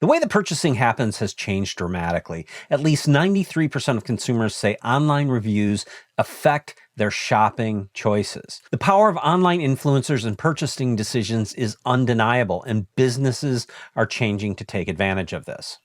The way that purchasing happens has changed dramatically. At least 93% of consumers say online reviews affect their shopping choices. The power of online influencers in purchasing decisions is undeniable, and businesses are changing to take advantage of this.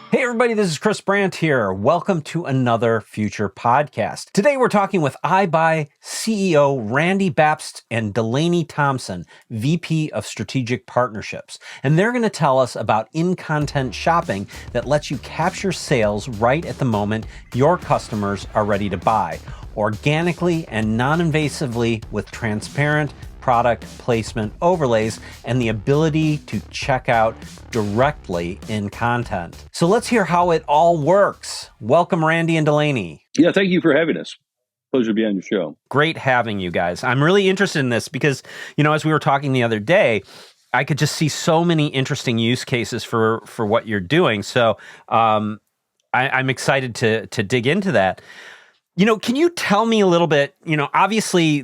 Hey everybody, this is Chris Brandt here. Welcome to another FUTR podcast. Today we're talking with AiBuy CEO Randy Bapst and Delaney Thompson, VP of Strategic Partnerships. And they're going to tell us about in-content shopping that lets you capture sales right at the moment your customers are ready to buy, organically and non-invasively with transparent product placement overlays and the ability to check out directly in content. So let's hear how it all works. Welcome, Randy and Delaney. Yeah, thank you for having us. Pleasure to be on your show. Great having you guys. I'm really interested in this because, as we were talking the other day, I could just see so many interesting use cases for what you're doing. So I'm excited to dig into that. Can you tell me a little bit, obviously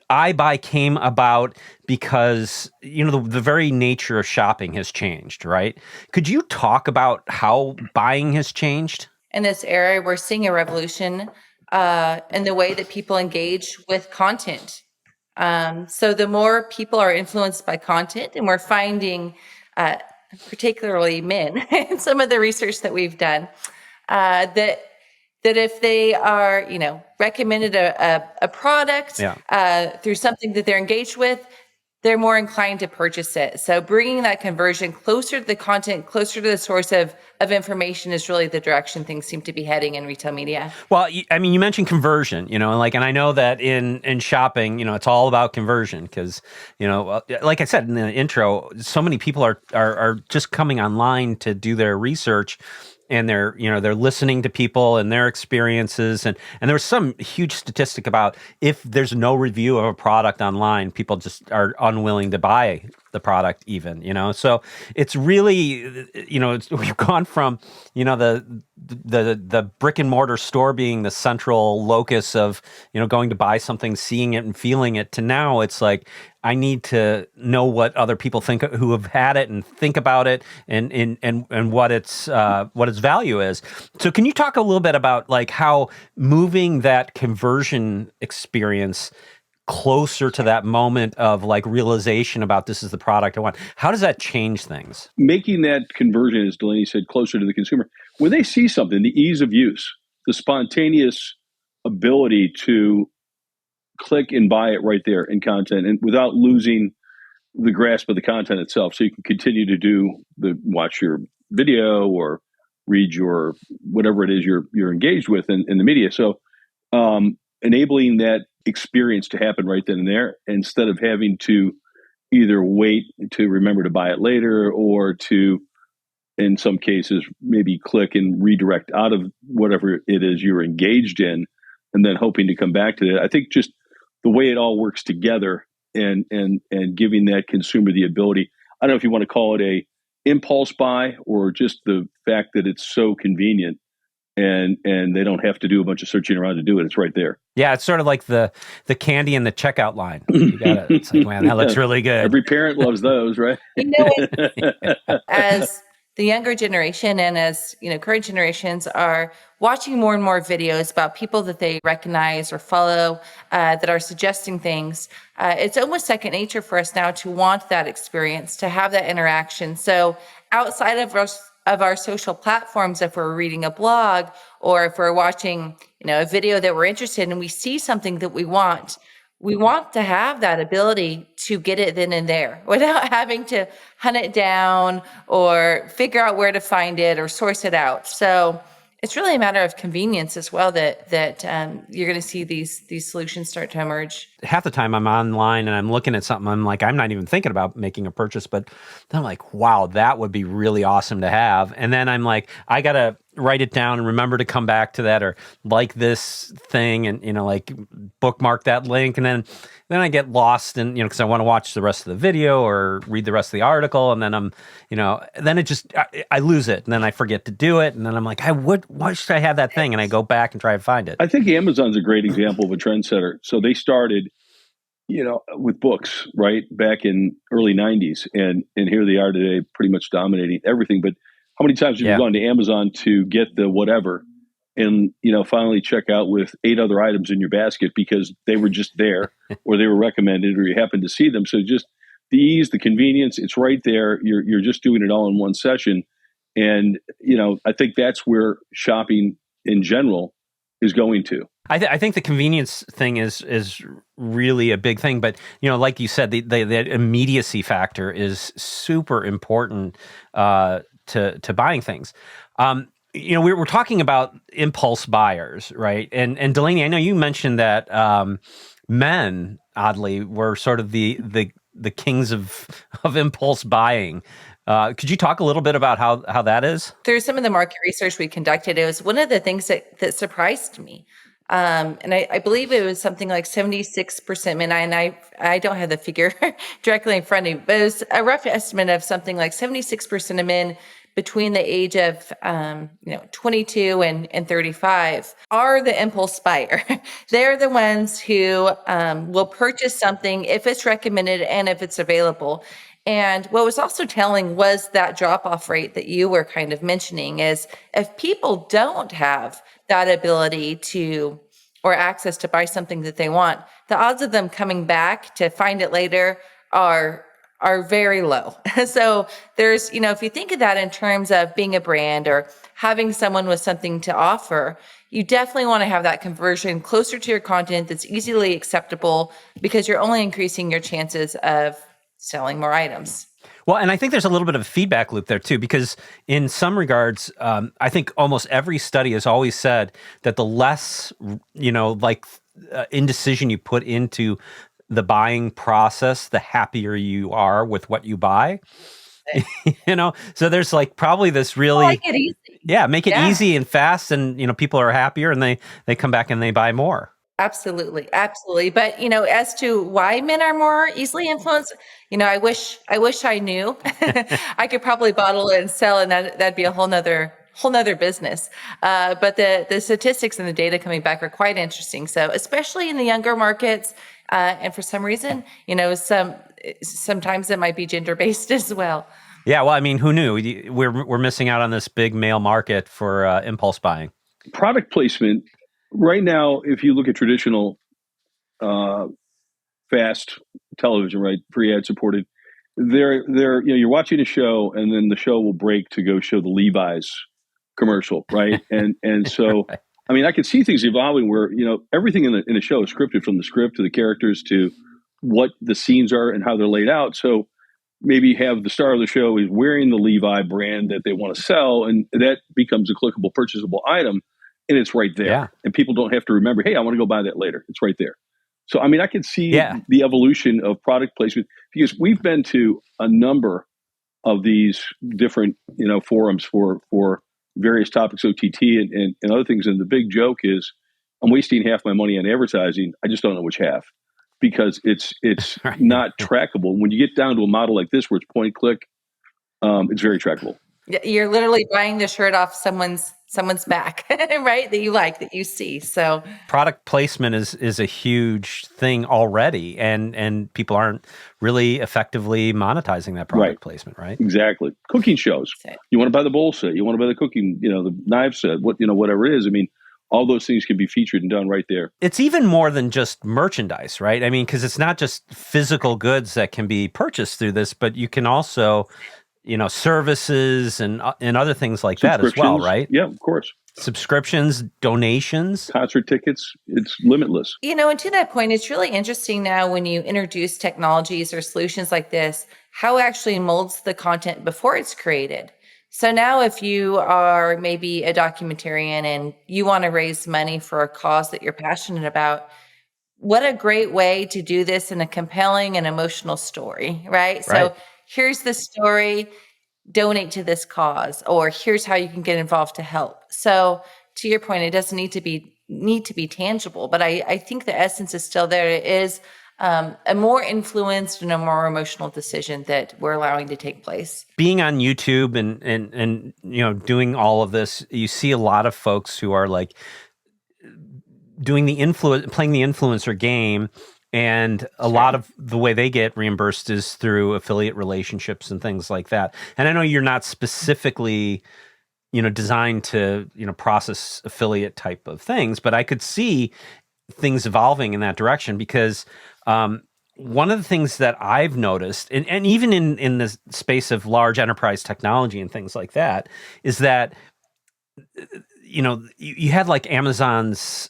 AiBuy came about because, the very nature of shopping has changed, right? Could you talk about how buying has changed? In this era, we're seeing a revolution in the way that people engage with content. So the more people are influenced by content, and we're finding, particularly men, in some of the research that we've done, that if they are, recommended a product through something that they're engaged with, they're more inclined to purchase it. So bringing that conversion closer to the content, closer to the source of information is really the direction things seem to be heading in retail media. Well, you mentioned conversion, and I know that in shopping, it's all about conversion because, like I said in the intro, so many people are just coming online to do their research. And they're listening to people and their experiences. And there was some huge statistic about if there's no review of a product online, people just are unwilling to buy the product even, So it's really, we've gone from, the brick and mortar store being the central locus of, going to buy something, seeing it and feeling it, to now it's like, I need to know what other people think who have had it and think about it and what its value is. So can you talk a little bit about like how moving that conversion experience closer to that moment of like realization about this is the product I want, how does that change things? Making that conversion, as Delaney said, closer to the consumer, when they see something, the ease of use, the spontaneous ability to click and buy it right there in content and without losing the grasp of the content itself. So you can continue to watch your video or read your, whatever it is you're engaged with in the media. So enabling that experience to happen right then and there, instead of having to either wait to remember to buy it later or to, in some cases, maybe click and redirect out of whatever it is you're engaged in and then hoping to come back to it. I think just the way it all works together and giving that consumer the ability, I don't know if you want to call it a impulse buy or just the fact that it's so convenient and they don't have to do a bunch of searching around to do it. It's right there. Yeah, it's sort of like the candy in the checkout line. You got it. It's like, man, that looks really good. Every parent loves those, right? As the younger generation and as current generations are watching more and more videos about people that they recognize or follow that are suggesting things, it's almost second nature for us now to want that experience, to have that interaction. So outside of our social platforms, if we're reading a blog or if we're watching a video that we're interested in and we see something that we want to have that ability to get it then and there without having to hunt it down or figure out where to find it or source it out. So it's really a matter of convenience as well that you're going to see these solutions start to emerge. Half the time I'm online and I'm looking at something, I'm like, I'm not even thinking about making a purchase, but then I'm like, wow, that would be really awesome to have. And then I'm like, I got to write it down and remember to come back to that or like this thing and, like bookmark that link. And then I get lost and, because I want to watch the rest of the video or read the rest of the article. And then I'm, then it just, I lose it and then I forget to do it. And then I'm like, why should I have that thing? And I go back and try to find it. I think Amazon's a great example of a trendsetter. So they started with books, right, back in early 90s, and here they are today, pretty much dominating everything. But how many times have you Yeah. gone to Amazon to get the whatever and, finally check out with 8 other items in your basket because they were just there or they were recommended or you happened to see them. So just the ease, the convenience, it's right there. You're just doing it all in one session. And, I think that's where shopping in general is going to. I think the convenience thing is really a big thing, but like you said, the immediacy factor is super important to buying things. We're talking about impulse buyers, right? And Delaney, I know you mentioned that men, oddly, were sort of the kings of impulse buying. Could you talk a little bit about how that is? Through some of the market research we conducted, it was one of the things that surprised me. And I believe it was something like 76% men, and I don't have the figure directly in front of me, but it was a rough estimate of something like 76% of men between the age of 22 and 35 are the impulse buyer. They're the ones who will purchase something if it's recommended and if it's available. And what was also telling was that drop-off rate that you were kind of mentioning is if people don't have that ability to or access to buy something that they want, the odds of them coming back to find it later are very low. So there's, if you think of that in terms of being a brand or having someone with something to offer, you definitely want to have that conversion closer to your content that's easily acceptable because you're only increasing your chances of selling more items. Well, and I think there's a little bit of a feedback loop there too, because in some regards, I think almost every study has always said that the less, indecision you put into the buying process, the happier you are with what you buy. So there's probably this really, make it easy. Make it easy and fast, and people are happier and they come back and they buy more. Absolutely. But, as to why men are more easily influenced, I wish I knew. I could probably bottle it and sell, and that'd be a whole nother business. But the statistics and the data coming back are quite interesting. So especially in the younger markets, and for some reason, sometimes it might be gender-based as well. Yeah. Well, I mean, who knew? We're missing out on this big male market for impulse buying. Product placement. Right now, if you look at traditional fast television, right, free ad supported, you're watching a show and then the show will break to go show the Levi's commercial, right? And so, Right. I mean, I could see things evolving where everything in a show is scripted, from the script to the characters to what the scenes are and how they're laid out. So maybe have the star of the show is wearing the Levi brand that they want to sell, and that becomes a clickable, purchasable item. And it's right there. Yeah. And people don't have to remember, hey, I want to go buy that later. It's right there. So, I mean, I can see the evolution of product placement because we've been to a number of these different, forums for various topics, OTT and other things. And the big joke is I'm wasting half my money on advertising. I just don't know which half because it's Right. not trackable. When you get down to a model like this where it's point click, it's very trackable. You're literally buying the shirt off someone's back, right? That you like, that you see. So product placement is a huge thing already, and people aren't really effectively monetizing that product placement, right? Exactly. Cooking shows. You want to buy the bowl set. You want to buy the cooking, the knife set. Whatever it is. I mean, all those things can be featured and done right there. It's even more than just merchandise, right? I mean, because it's not just physical goods that can be purchased through this, but you can also services and other things like that as well, right? Yeah, of course. Subscriptions, donations, concert tickets, it's limitless. And to that point, it's really interesting now when you introduce technologies or solutions like this, how it actually molds the content before it's created. So now if you are maybe a documentarian and you want to raise money for a cause that you're passionate about, what a great way to do this in a compelling and emotional story, right? So here's the story, donate to this cause, or here's how you can get involved to help. So to your point, it doesn't need to be tangible, but I think the essence is still there. It is a more influenced and a more emotional decision that we're allowing to take place. Being on YouTube and doing all of this, you see a lot of folks who are playing the influencer game And a lot of the way they get reimbursed is through affiliate relationships and things like that. And I know you're not specifically, designed to, process affiliate type of things, but I could see things evolving in that direction because one of the things that I've noticed, and even in the space of large enterprise technology and things like that, is that, you had like Amazon's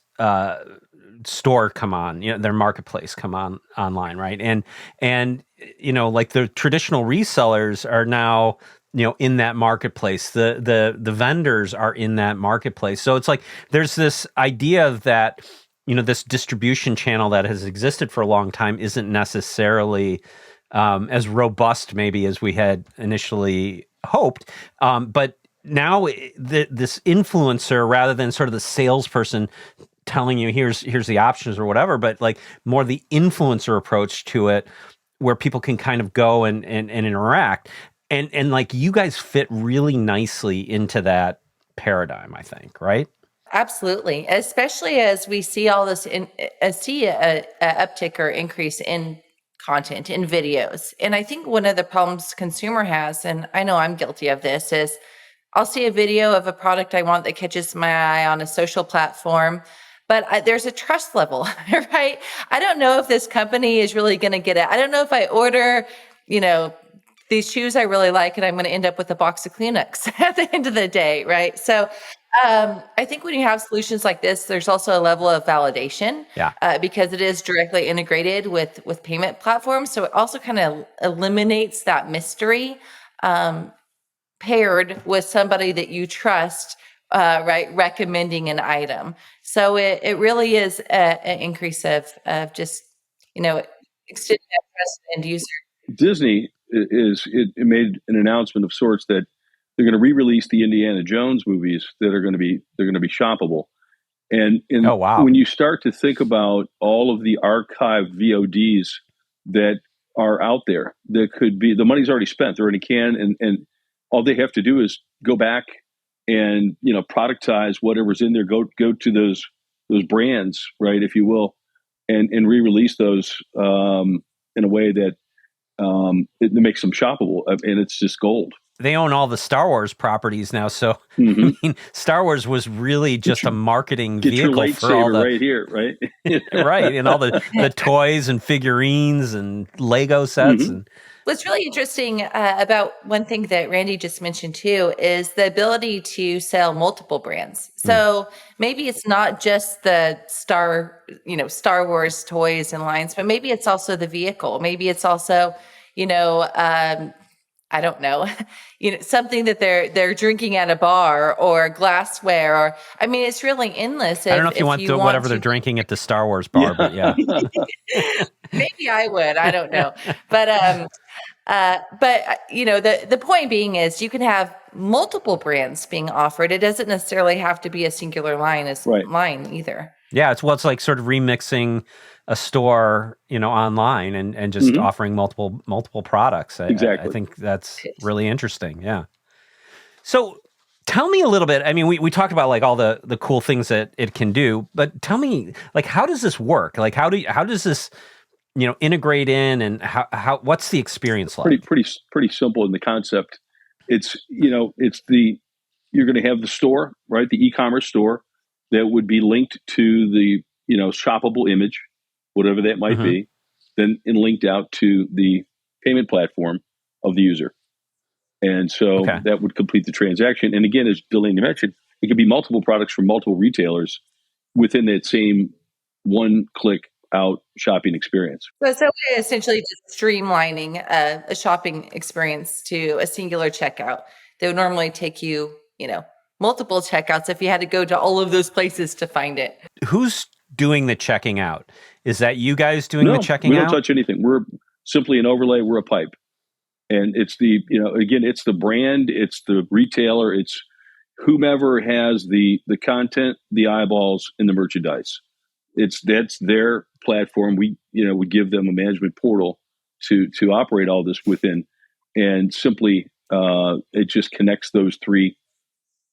store come on, their marketplace come on online, right? And like the traditional resellers are now, in that marketplace. The vendors are in that marketplace. So it's like there's this idea that, this distribution channel that has existed for a long time isn't necessarily as robust maybe as we had initially hoped. But now this influencer, rather than sort of the salesperson telling you here's the options or whatever, but like more the influencer approach to it, where people can kind of go and interact, and like you guys fit really nicely into that paradigm, I think, right? Absolutely, especially as we see all this see a uptick or increase in content in videos. And I think one of the problems consumer has, and I know I'm guilty of this, is I'll see a video of a product I want that catches my eye on a social platform, but there's a trust level, right? I don't know if this company is really going to get it. I don't know if I order, these shoes I really like, and I'm going to end up with a box of Kleenex at the end of the day, right? So I think when you have solutions like this, there's also a level of validation, because it is directly integrated with payment platforms. So it also kind of eliminates that mystery, paired with somebody that you trust, right, recommending an item. So it really is an increase of just, extending that trust to end user. Disney it made an announcement of sorts that they're going to re-release the Indiana Jones movies that are going to be shoppable. And Oh, wow. when you start to think about all of the archived VODs that are out there, that could be, the money's already spent, they're in a can, and all they have to do is go back and productize whatever's in there, go to those brands, right, if you will, and re-release those in a way that it makes them shoppable, and it's just gold. They own all the Star Wars properties now, so I mean, Star Wars was really just a marketing vehicle for all the right here, right, right, and all the toys and figurines and Lego sets. And what's really interesting about one thing that Randy just mentioned too is the ability to sell multiple brands. So maybe it's not just the Star Wars toys and lines, but maybe it's also the vehicle. Maybe it's also, I don't know, something that they're drinking at a bar, or glassware, or I mean, it's really endless. I don't know if you want whatever they're drinking at the Star Wars bar, but yeah. Maybe I would. I don't know, but the point being is you can have multiple brands being offered. It doesn't necessarily have to be a singular line line either. Yeah, it's like sort of remixing a store, online and just offering multiple products. Exactly. I think that's really interesting. Yeah. So tell me a little bit. I mean, we talked about like all the cool things that it can do, but tell me, like, how does this work? Like, how does this, integrate in, and how what's the experience like? Pretty simple in the concept. It's you're going to have the store, right? The e-commerce store that would be linked to the shoppable image, whatever that might be, then and linked out to the payment platform of the user. And so that would complete the transaction. And again, as Delaney mentioned, it could be multiple products from multiple retailers within that same one-click out shopping experience. So we're essentially just streamlining a shopping experience to a singular checkout that would normally take you, multiple checkouts if you had to go to all of those places to find it. Who's doing the checking out? Is that you guys doing the checking out? We don't touch anything. We're simply an overlay. We're a pipe. And it's again, it's the brand, it's the retailer, it's whomever has the content, the eyeballs, and the merchandise. That's their platform. We give them a management portal to operate all this within, and simply it just connects those three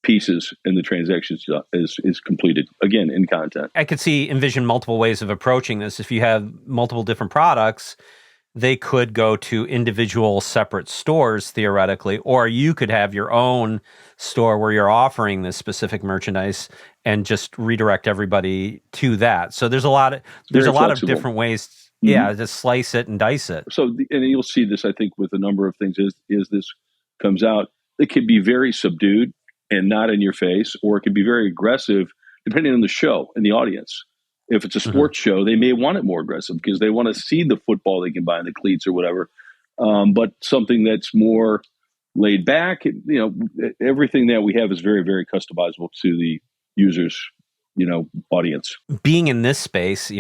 pieces and the transaction is completed, again, in content. I could envision multiple ways of approaching this. If you have multiple different products, they could go to individual separate stores theoretically, or you could have your own store where you're offering this specific merchandise and just redirect everybody to that. So there's a lot of different ways, to slice it and dice it. So, and you'll see this, I think, with a number of things is this comes out. It could be very subdued and not in your face, or it could be very aggressive depending on the show and the audience. If it's a sports show, they may want it more aggressive because they want to see the football they can buy in the cleats or whatever. But something that's more laid back, everything that we have is very, very customizable to the user's, audience. Being in this space,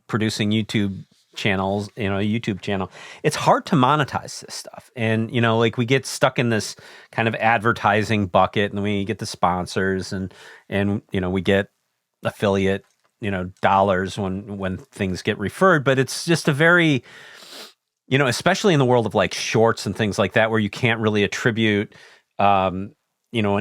producing YouTube channels, a YouTube channel, it's hard to monetize this stuff. And, we get stuck in this kind of advertising bucket, and we get the sponsors and we get affiliate dollars when things get referred, but it's just a very, especially in the world of like shorts and things like that, where you can't really attribute, an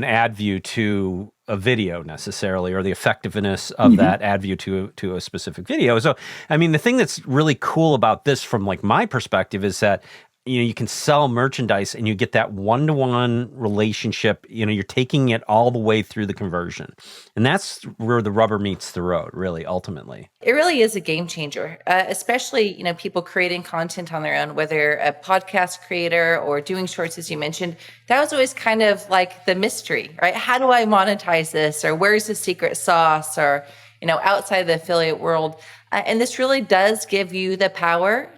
ad view to a video necessarily, or the effectiveness of that ad view to a specific video. So, I mean, the thing that's really cool about this from like my perspective is that you can sell merchandise and you get that one-to-one relationship. You're taking it all the way through the conversion. And that's where the rubber meets the road, really, ultimately. It really is a game changer, especially, people creating content on their own, whether a podcast creator or doing shorts, as you mentioned. That was always kind of like the mystery, right? How do I monetize this? Or where's the secret sauce? Or, outside of the affiliate world. And this really does give you the power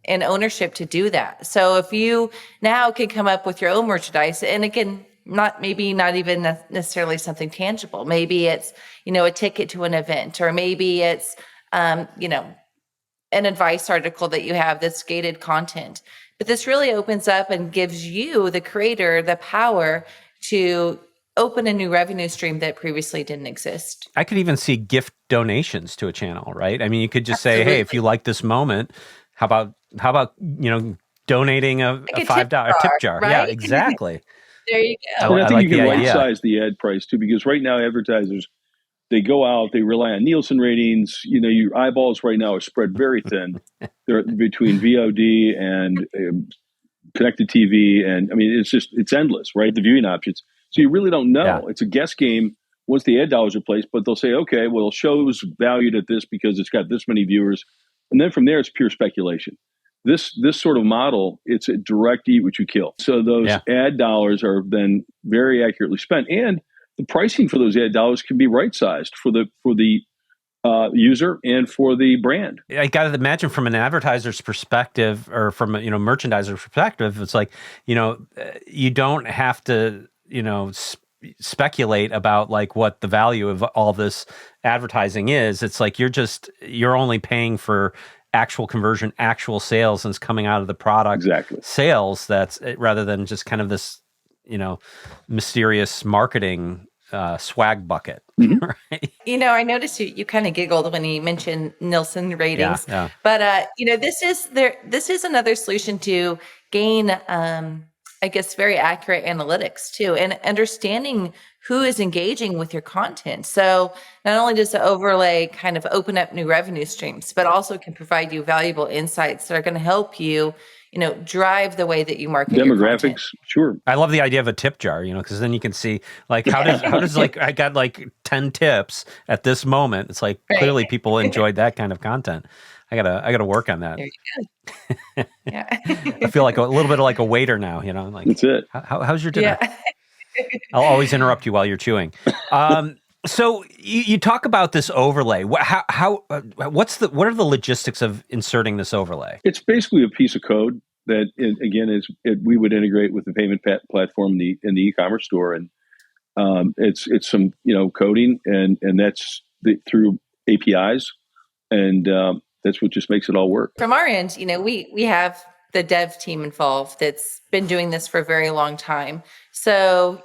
and ownership to do that. So if you now can come up with your own merchandise, and again, not even necessarily something tangible. Maybe it's, a ticket to an event, or maybe it's, an advice article that you have that's gated content. But this really opens up and gives you, the creator, the power to open a new revenue stream that previously didn't exist. I could even see gift donations to a channel, right? I mean, you could just say, hey, if you like this moment, how about donating a $5 tip jar? Right? Yeah, exactly. There you go. And I think you can right-size the ad price too, because right now advertisers, they go out, they rely on Nielsen ratings. Your eyeballs right now are spread very thin. They're between VOD and connected TV, and I mean it's endless, right? The viewing options. So you really don't know. Yeah. It's a guess game once the ad dollars are placed, but they'll say, okay, well, show's valued at this because it's got this many viewers. And then from there, it's pure speculation. This sort of model, it's a direct eat what you kill. So those ad dollars are then very accurately spent. And the pricing for those ad dollars can be right-sized for the user and for the brand. I got to imagine from an advertiser's perspective, or from a merchandiser's perspective, it's like, you don't have to, speculate about like what the value of all this advertising is. It's like you're only paying for actual conversion, actual sales, and it's coming out of the product sales. That's rather than just kind of this, mysterious marketing swag bucket. Right? I noticed you kind of giggled when you mentioned Nielsen ratings, but this is another solution to gain, I guess, very accurate analytics too, and understanding who is engaging with your content. So not only does the overlay kind of open up new revenue streams, but also can provide you valuable insights that are going to help you, drive the way that you market demographics. Sure. I love the idea of a tip jar, because then you can see like how does like I got like 10 tips at this moment. It's like clearly people enjoyed that kind of content. I gotta work on that. There you go. Yeah. I feel like a little bit like a waiter now, like that's it. How's your dinner? Yeah. I'll always interrupt you while you're chewing. So you talk about this overlay. What are the logistics of inserting this overlay? It's basically a piece of code that we would integrate with the payment platform in the e-commerce store, and it's some coding, and that's through APIs, and that's what just makes it all work. From our end, we have the dev team involved that's been doing this for a very long time. So,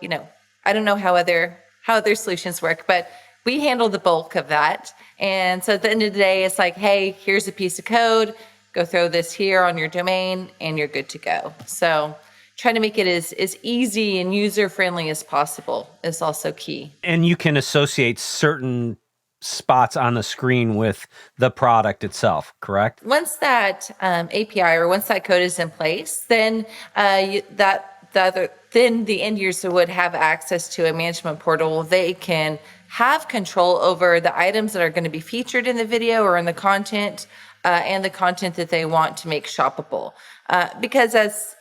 I don't know how other solutions work, but we handle the bulk of that. And so at the end of the day, it's like, hey, here's a piece of code, go throw this here on your domain and you're good to go. So trying to make it as easy and user-friendly as possible is also key. And you can associate certain spots on the screen with the product itself, correct? Once that API or once that code is in place, then then the end user would have access to a management portal. They can have control over the items that are going to be featured in the video or in the content, and the content that they want to make shoppable. Because as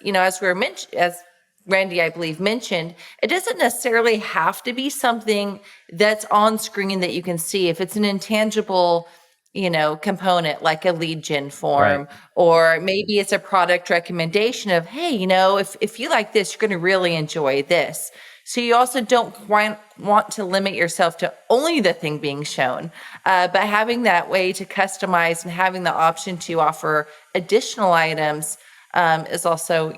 Randy, I believe, mentioned, it doesn't necessarily have to be something that's on screen that you can see. If it's an intangible, component like a lead gen form, Right. or maybe it's a product recommendation of, hey, if you like this, you're going to really enjoy this. So you also don't want to limit yourself to only the thing being shown, but having that way to customize and having the option to offer additional items is also,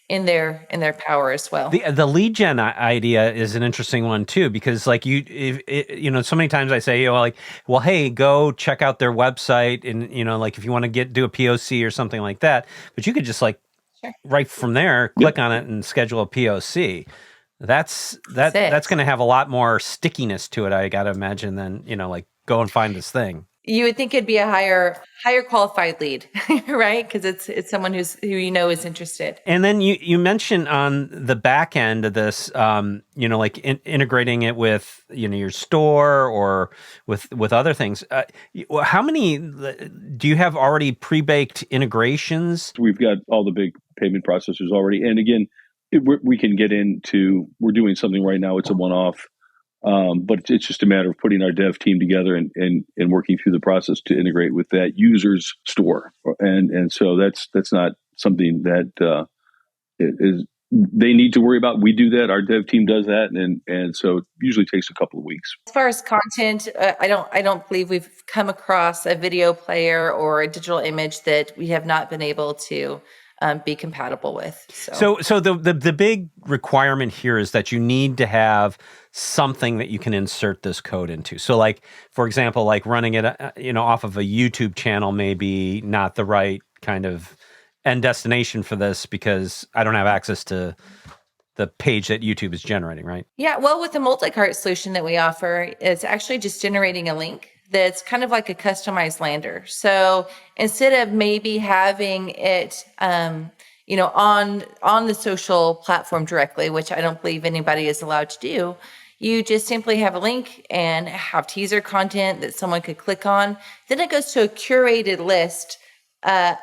in their power as well. The lead gen idea is an interesting one too, because like so many times I say, well, hey, go check out their website, and like if you want to do a POC or something like that, but you could just like right from there click on it and schedule a POC. That's going to have a lot more stickiness to it, I got to imagine, than like go and find this thing. You would think it'd be a higher qualified lead, right? Because it's someone who is interested. And then you mentioned on the back end of this, like integrating it with your store or with other things. How many do you have already pre-baked integrations? We've got all the big payment processors already, and again, we can get into. We're doing something right now. It's a one-off. But it's just a matter of putting our dev team together and working through the process to integrate with that user's store. And so that's not something that is they need to worry about. We do that. Our dev team does that. And so it usually takes a couple of weeks. As far as content, I don't believe we've come across a video player or a digital image that we have not been able to be compatible with. So the big requirement here is that you need to have something that you can insert this code into. So like, for example, like running it, off of a YouTube channel may be not the right kind of end destination for this because I don't have access to the page that YouTube is generating, right? Yeah, well, with the Multicart solution that we offer, it's actually just generating a link that's kind of like a customized lander. So instead of maybe having it, on the social platform directly, which I don't believe anybody is allowed to do, you just simply have a link and have teaser content that someone could click on. Then it goes to a curated list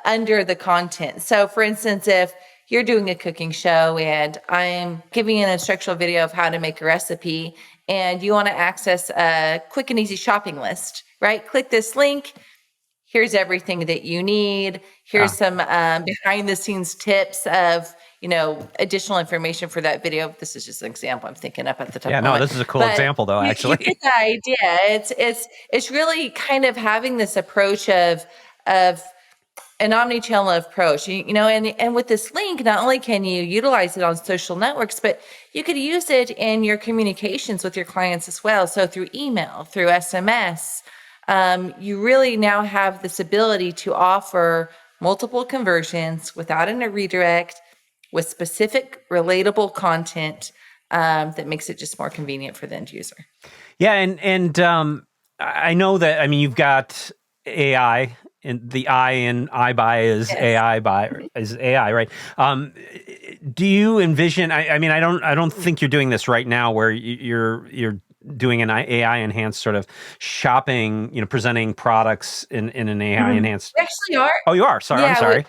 under the content. So for instance, if you're doing a cooking show and I'm giving you an instructional video of how to make a recipe and you want to access a quick and easy shopping list, right? Click this link. Here's everything that you need. Here's some behind the scenes tips of, additional information for that video. This is just an example I'm thinking up at the top. Yeah, no, this is a cool example though, actually. You get the idea. It's really kind of having this approach of an omni-channel approach, and with this link, not only can you utilize it on social networks, but you could use it in your communications with your clients as well. So through email, through SMS, you really now have this ability to offer multiple conversions without a redirect, with specific relatable content that makes it just more convenient for the end user. Yeah, and I know that, you've got AI. And the I in AiBuy is AI, right? Do you envision? I don't think you're doing this right now, where you're doing an AI enhanced sort of shopping, presenting products in an AI enhanced. We actually are. Oh, you are. Sorry, I'm sorry.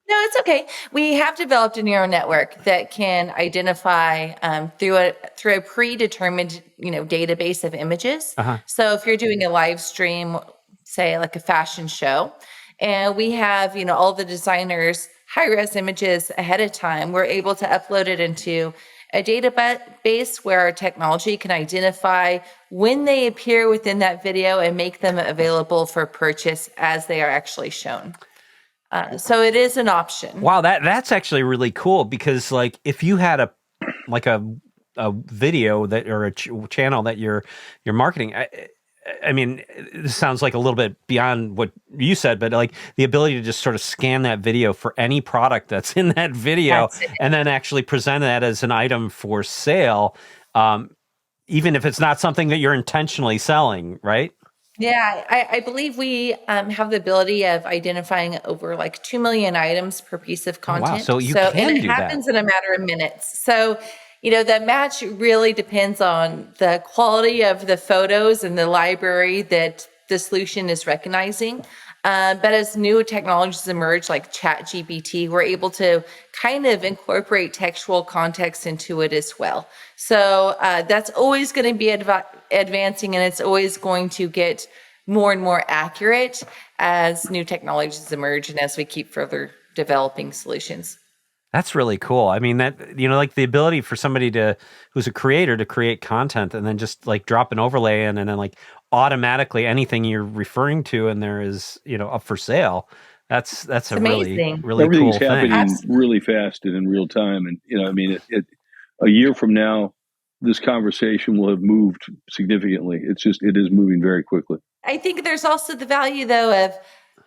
No, it's okay. We have developed a neural network that can identify through a predetermined, database of images. So if you're doing a live stream, say like a fashion show, and we have, all the designers high-res images ahead of time, we're able to upload it into a database where our technology can identify when they appear within that video and make them available for purchase as they are actually shown. So it is an option. Wow, that's actually really cool, because like if you had a video that or a channel that you're marketing, I mean, this sounds like a little bit beyond what you said, but like the ability to just sort of scan that video for any product that's in that video That's it. and then actually present that as an item for sale, even if it's not something that you're intentionally selling, right? Yeah, I believe we have the ability of identifying over like 2 million items per piece of Oh, wow. content. So you And can it do that. happens in a matter of minutes. So, the match really depends on the quality of the photos and the library that the solution is recognizing. But as new technologies emerge, like ChatGPT, we're able to kind of incorporate textual context into it as well. So that's always going to be advancing, and it's always going to get more and more accurate as new technologies emerge and as we keep further developing solutions. That's really cool. I mean, that, like the ability for somebody who's a creator to create content and then just like drop an overlay in and then like automatically anything you're referring to in there is, up for sale. That's It's a really, amazing. really Everything's cool thing. happening Absolutely. really fast and in real time. And, I mean, a year from now, this conversation will have moved significantly. It is moving very quickly. I think there's also the value though of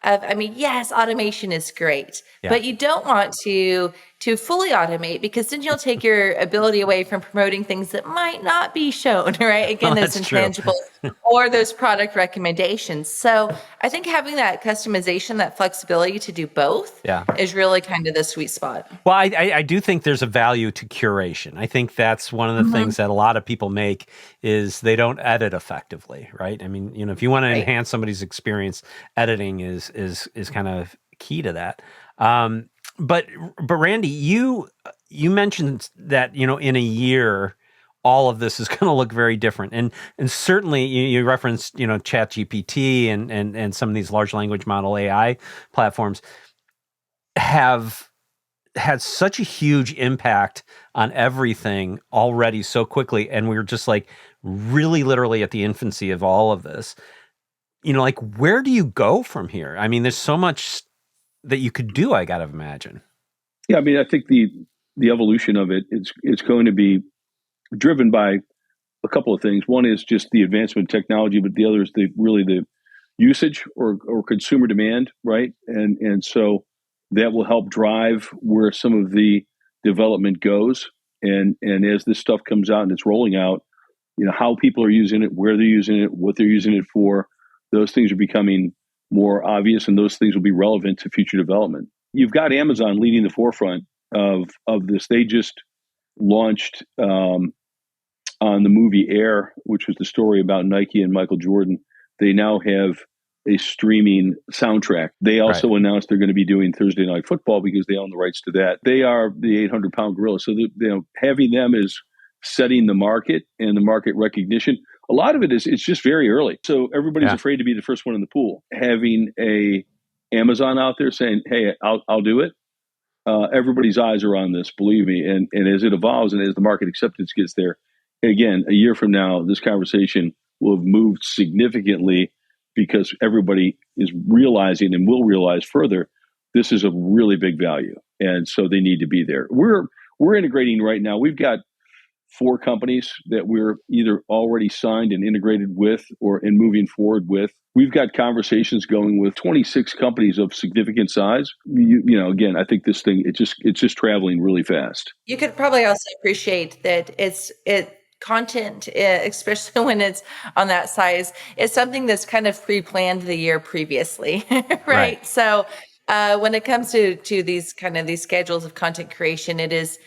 I mean, yes, automation is great, Yeah. but you don't want to fully automate, because then you'll take your ability away from promoting things that might not be shown, right? Again, Well, those that's true. intangibles or those product recommendations. So I think having that customization, that flexibility to do both Yeah. is really kind of the sweet spot. Well, I do think there's a value to curation. I think that's one of the Mhm. things that a lot of people make is they don't edit effectively, right? I mean, if you want to Right. enhance somebody's experience, editing is kind of key to that. But Randy, you mentioned that in a year all of this is going to look very different, and certainly you referenced Chat GPT and some of these large language model AI platforms have had such a huge impact on everything already so quickly, and we were just like really literally at the infancy of all of this. Like, where do you go from here? I mean, there's so much that you could do, I gotta imagine. Yeah, I mean, I think the evolution of it's going to be driven by a couple of things. One is just the advancement of technology, but the other is the usage or consumer demand, right? And so that will help drive where some of the development goes. And as this stuff comes out and it's rolling out, how people are using it, where they're using it, what they're using it for, those things are becoming more obvious, and those things will be relevant to future development. You've got Amazon leading the forefront of this. They just launched on the movie Air, which was the story about Nike and Michael Jordan. They now have a streaming soundtrack. They also announced they're going to be doing Thursday Night Football because they own the rights to that. They are the 800-pound gorilla. So having them is setting the market and the market recognition. A lot of it's just very early. So everybody's afraid to be the first one in the pool. Having a Amazon out there saying, "Hey, I'll do it." Everybody's eyes are on this, believe me. And as it evolves and as the market acceptance gets there, again, a year from now, this conversation will have moved significantly because everybody is realizing and will realize further this is a really big value, and so they need to be there. We're integrating right now. We've got 4 companies that we're either already signed and integrated with or in moving forward with. We've got conversations going with 26 companies of significant size. Again, I think this thing it's just traveling really fast. You could probably also appreciate that content, especially when it's on that size, is something that's kind of pre-planned the year previously, right? So when it comes to these schedules of content creation, it is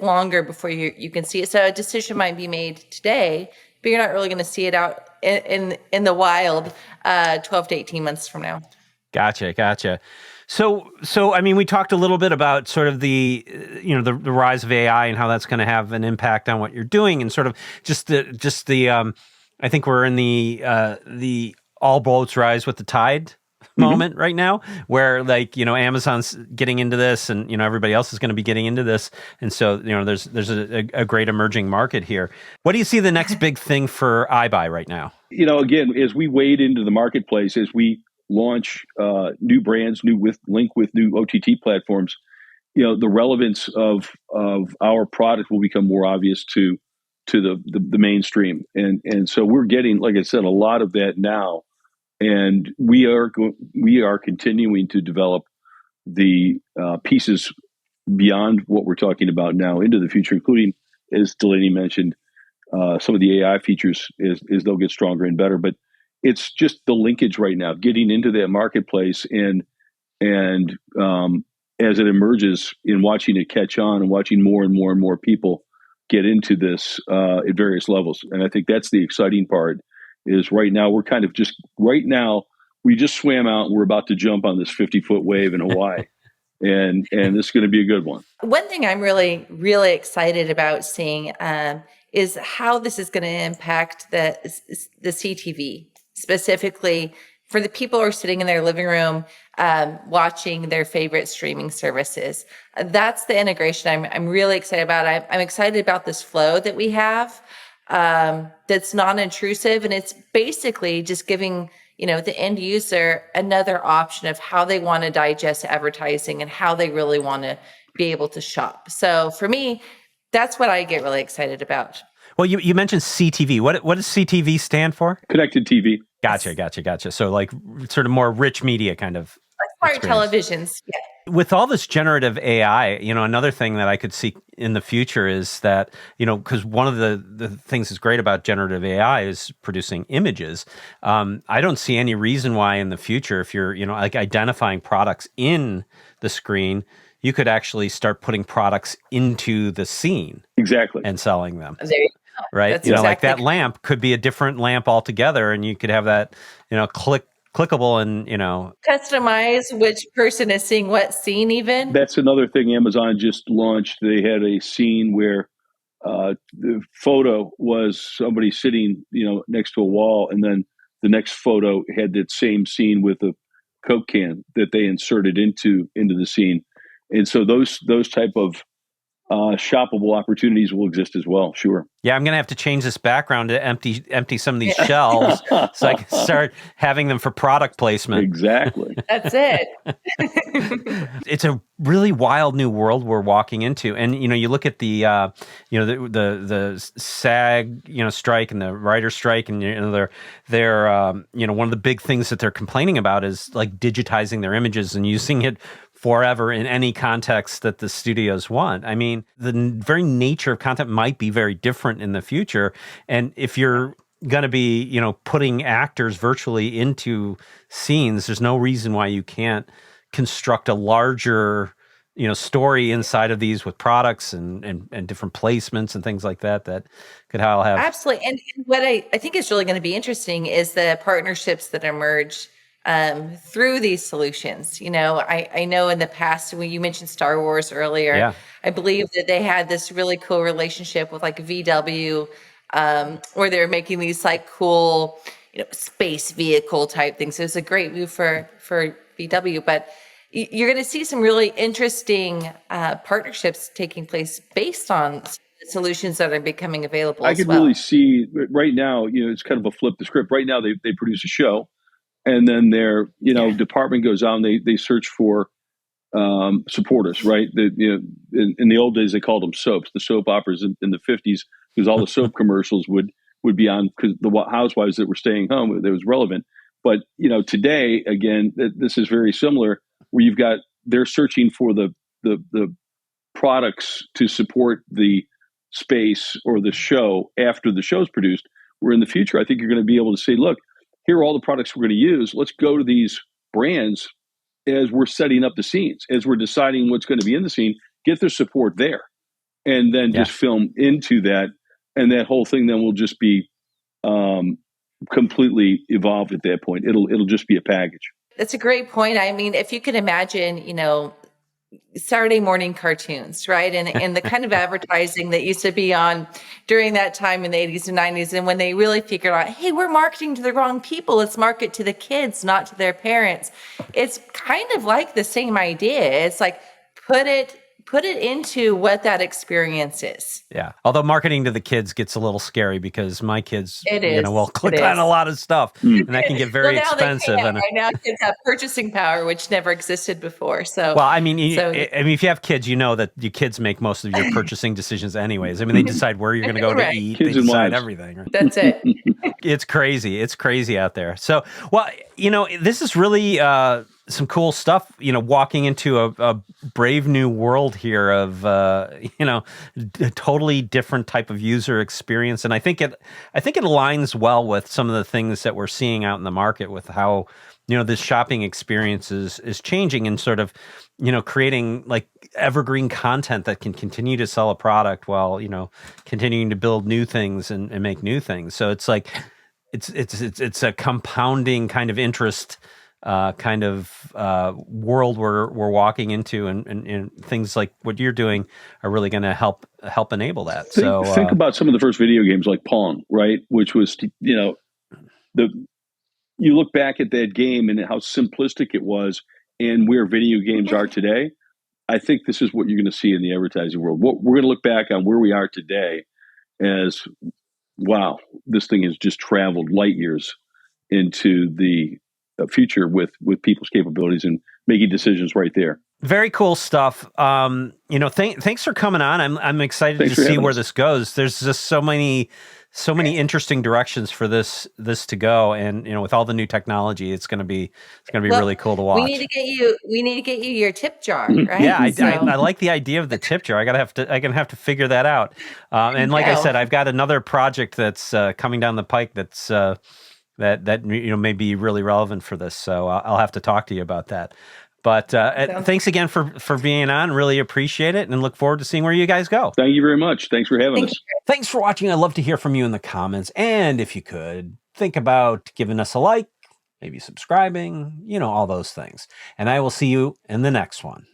longer before you can see it. So a decision might be made today, but you're not really going to see it out in the wild 12 to 18 months from now. Gotcha. So I mean, we talked a little bit about sort of the the rise of AI and how that's going to have an impact on what you're doing, and sort of just the I think we're in the all boats rise with the tide moment right now, where like Amazon's getting into this, and everybody else is going to be getting into this, and so there's a great emerging market here. What do you see the next big thing for AiBuy right now? Again, as we wade into the marketplace, as we launch new brands, link with new OTT platforms, the relevance of our product will become more obvious to to the mainstream. And so we're getting, like I said, a lot of that now. And we are continuing to develop the pieces beyond what we're talking about now into the future, including, as Delaney mentioned, some of the AI features as they'll get stronger and better. But it's just the linkage right now, getting into that marketplace and as it emerges, in watching it catch on and watching more and more and more people get into this at various levels. And I think that's the exciting part. Is right now we're kind of just we just swam out and we're about to jump on this 50-foot wave in Hawaii. And this is going to be a good one. One thing I'm really, really excited about seeing is how this is going to impact the CTV, specifically for the people who are sitting in their living room watching their favorite streaming services. That's the integration I'm really excited about. I'm excited about this flow that we have that's non-intrusive, and it's basically just giving the end user another option of how they want to digest advertising and how they really want to be able to shop. So for me, that's what I get really excited about. Well, you mentioned CTV. What does CTV stand for? Connected TV. Gotcha. So like sort of more rich media kind of smart televisions. Yeah. With all this generative AI, another thing that I could see in the future is that, because one of the things that's great about generative AI is producing images. I don't see any reason why in the future, if you're, like identifying products in the screen, you could actually start putting products into the scene. Exactly. And selling them. There you go. Right? That's like that lamp could be a different lamp altogether, and you could have that, clickable and, customize which person is seeing what scene even. That's another thing Amazon just launched. They had a scene where the photo was somebody sitting, next to a wall, and then the next photo had that same scene with a Coke can that they inserted into the scene. And so those type of shoppable opportunities will exist as well. Sure. Yeah, I'm going to have to change this background to empty some of these shelves so I can start having them for product placement. Exactly. That's it. It's a really wild new world we're walking into. And, you look at the, the SAG, strike and the writer strike, and, they're one of the big things that they're complaining about is like digitizing their images and using it forever in any context that the studios want. I mean, the very nature of content might be very different in the future. And if you're going to be, putting actors virtually into scenes, there's no reason why you can't construct a larger, story inside of these with products and different placements and things like that could all have. Absolutely. And what I think is really going to be interesting is the partnerships that emerge through these solutions. I know in the past, when you mentioned Star Wars earlier, yeah. I believe that they had this really cool relationship with like VW, where they're making these like cool, space vehicle type things. So it's a great move for VW, but you're going to see some really interesting partnerships taking place based on solutions that are becoming available. I could really see right now, it's kind of a flip the script. Right now, they produce a show. And then their, department goes out and they search for supporters, right? In the old days, they called them soaps. The soap operas in the 50s, because all the soap commercials would be on, because the housewives that were staying home, it was relevant. But, today, again, this is very similar, where they're searching for the products to support the space or the show after the show's produced. Where in the future, I think you're going to be able to say, look, here are all the products we're going to use. Let's go to these brands as we're setting up the scenes, as we're deciding what's going to be in the scene, get their support there, and then just film into that. And that whole thing then will just be completely evolved at that point. It'll just be a package. That's a great point. I mean, if you can imagine, Saturday morning cartoons, right? And the kind of advertising that used to be on during that time in the 80s and 90s. And when they really figured out, hey, we're marketing to the wrong people. Let's market to the kids, not to their parents. It's kind of like the same idea. It's like, put it put it into what that experience is. Yeah. Although marketing to the kids gets a little scary because my kids, It is. will click on a lot of stuff and that can get very well, now expensive. They can. Right now kids have purchasing power, which never existed before. So, well, I mean, if you have kids, you know that your kids make most of your purchasing decisions anyways. I mean, they decide where you're going to go to eat. Kids they and decide wives. everything. Right? That's it. It's crazy. It's crazy out there. So, well, this is really some cool stuff, walking into a brave new world here of, a totally different type of user experience. And I think it aligns well with some of the things that we're seeing out in the market with how, this shopping experience is changing and sort of, creating like evergreen content that can continue to sell a product while, continuing to build new things and make new things. So it's like, it's a compounding kind of interest world we're walking into, and things like what you're doing are really going to help enable that. Think about some of the first video games like Pong, right? Which was, you look back at that game and how simplistic it was and where video games are today. I think this is what you're going to see in the advertising world. We're going to look back on where we are today as, wow, this thing has just traveled light years into the future with people's capabilities and making decisions right there. Very cool stuff. Thanks for coming on. I'm excited to see where this goes. There's just so many interesting directions for this to go, and with all the new technology, it's going to be really cool to watch. We need to get you your tip jar, right? Yeah, I like the idea of the tip jar. I'm gonna have to figure that out. And like I said, I've got another project that's coming down the pike that's that may be really relevant for this. So I'll have to talk to you about that. But thanks again for being on. Really appreciate it and look forward to seeing where you guys go. Thank you very much. Thanks for having us. Thanks for watching. I'd love to hear from you in the comments. And if you could, think about giving us a like, maybe subscribing, all those things. And I will see you in the next one.